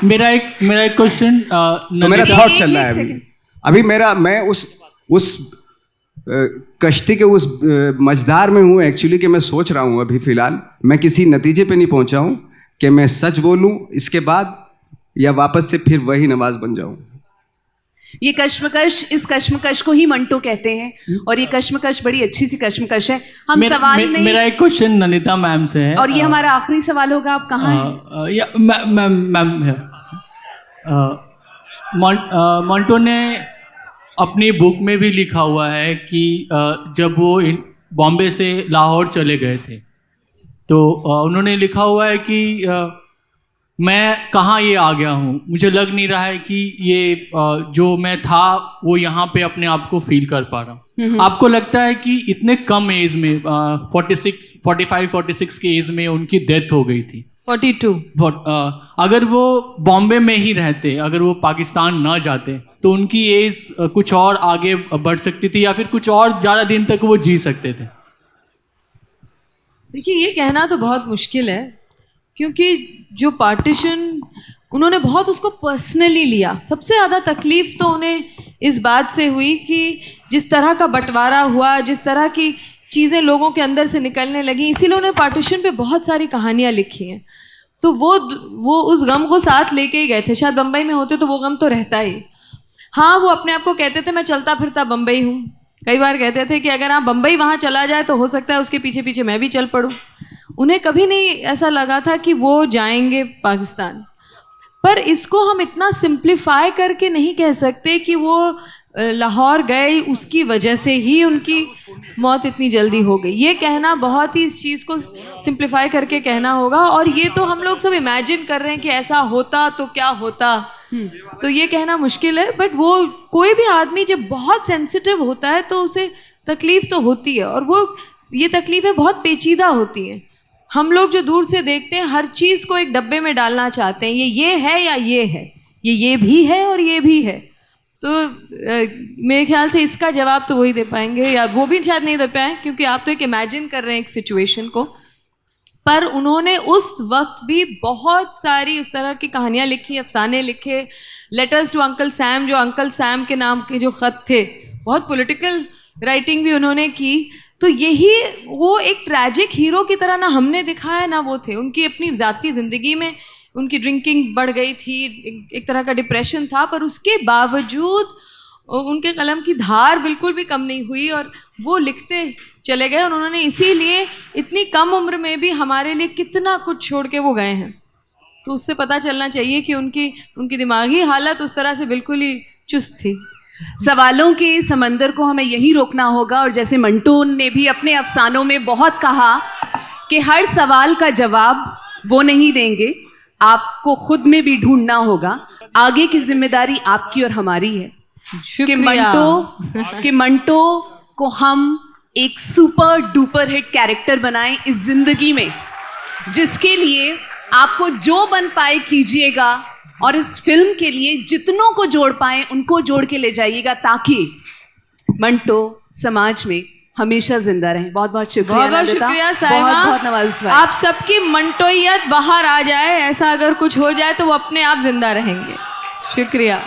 मेरा एक क्वेश्चन, तो मेरा थॉट चल रहा है अभी मैं उस कश्ती के उस मझधार में हूँ एक्चुअली, कि मैं सोच रहा हूँ अभी फ़िलहाल, मैं किसी नतीजे पे नहीं पहुँचा हूँ कि मैं सच बोलूँ इसके बाद या वापस से फिर वही नवाज बन जाऊँ। ये कश्मकश, इस कश्मकश को ही मंटो कहते हैं, और ये कश्मकश बड़ी अच्छी सी कश्मकश है। हम सवाल नहीं, मेरा एक क्वेश्चन ननिता मैम से है, और ये हमारा आखिरी सवाल होगा। आप कहाँ हैं? मैम है। मंटो ने अपनी बुक में भी लिखा हुआ है कि जब वो बॉम्बे से लाहौर चले गए थे तो उन्होंने लिखा हुआ है कि मैं कहाँ ये आ गया हूँ, मुझे लग नहीं रहा है कि ये जो मैं था वो यहाँ पे अपने आप को फील कर पा रहा हूँ। आपको लगता है कि इतने कम एज में 45-46 की एज में उनकी डेथ हो गई थी? 42। अगर वो बॉम्बे में ही रहते, अगर वो पाकिस्तान ना जाते तो उनकी एज कुछ और आगे बढ़ सकती थी या फिर कुछ और ज़्यादा दिन तक वो जी सकते थे? देखिए, ये कहना तो बहुत मुश्किल है क्योंकि जो पार्टीशन उन्होंने बहुत उसको पर्सनली लिया। सबसे ज़्यादा तकलीफ़ तो उन्हें इस बात से हुई कि जिस तरह का बंटवारा हुआ, जिस तरह की चीज़ें लोगों के अंदर से निकलने लगी, इसीलिए उन्होंने पार्टीशन पे बहुत सारी कहानियाँ लिखी हैं। तो वो उस गम को साथ लेके ही गए थे। शायद बम्बई में होते तो वो गम तो रहता ही। हाँ, वो अपने आप को कहते थे मैं चलता फिरता बम्बई हूँ। कई बार कहते थे कि अगर आप बम्बई वहाँ चला जाए तो हो सकता है उसके पीछे पीछे मैं भी चल पड़ूँ। उन्हें कभी नहीं ऐसा लगा था कि वो जाएंगे पाकिस्तान। पर इसको हम इतना सिंप्लीफाई करके नहीं कह सकते कि वो लाहौर गए उसकी वजह से ही उनकी मौत इतनी जल्दी हो गई। ये कहना बहुत ही, इस चीज़ को सिंप्लीफाई करके कहना होगा। और ये तो हम लोग सब इमेजिन कर रहे हैं कि ऐसा होता तो क्या होता, तो ये कहना मुश्किल है। बट वो कोई भी आदमी जब बहुत सेंसिटिव होता है तो उसे तकलीफ़ तो होती है, और वो ये तकलीफ़ें बहुत पेचीदा होती हैं। हम लोग जो दूर से देखते हैं हर चीज़ को एक डब्बे में डालना चाहते हैं, ये है या ये है, ये भी है और ये भी है। तो मेरे ख्याल से इसका जवाब तो वही दे पाएंगे, या वो भी शायद नहीं दे पाए क्योंकि आप तो एक इमेजिन कर रहे हैं एक सिचुएशन को। पर उन्होंने उस वक्त भी बहुत सारी उस तरह की कहानियाँ लिखी, अफसाने लिखे। लेटर्स टू अंकल सैम, जो अंकल सैम के नाम के जो ख़त थे, बहुत पॉलिटिकल राइटिंग भी उन्होंने की। तो यही वो एक ट्रैजिक हीरो की तरह ना हमने दिखाया ना वो थे। उनकी अपनी ज़ाती ज़िंदगी में उनकी ड्रिंकिंग बढ़ गई थी, एक तरह का डिप्रेशन था, पर उसके बावजूद उनके कलम की धार बिल्कुल भी कम नहीं हुई और वो लिखते चले गए। और उन्होंने इसीलिए इतनी कम उम्र में भी हमारे लिए कितना कुछ छोड़ के वो गए हैं। तो उससे पता चलना चाहिए कि उनकी दिमागी हालत उस तरह से बिल्कुल ही चुस्त थी। सवालों के समंदर को हमें यहीं रोकना होगा। और जैसे मंटो ने भी अपने अफसानों में बहुत कहा कि हर सवाल का जवाब वो नहीं देंगे, आपको खुद में भी ढूंढना होगा। आगे की जिम्मेदारी आपकी और हमारी है कि मंटो को हम एक सुपर डुपर हिट कैरेक्टर बनाएं इस जिंदगी में, जिसके लिए आपको जो बन पाए कीजिएगा, और इस फिल्म के लिए जितनों को जोड़ पाए उनको जोड़ के ले जाइएगा, ताकि मंटो समाज में हमेशा जिंदा रहे। बहुत बहुत शुक्रिया। बहुत बहुत शुक्रिया साहिबा। बहुत बहुत नवाज भाई। आप सबकी मंटोइयत बाहर आ जाए, ऐसा अगर कुछ हो जाए तो वो अपने आप जिंदा रहेंगे। शुक्रिया।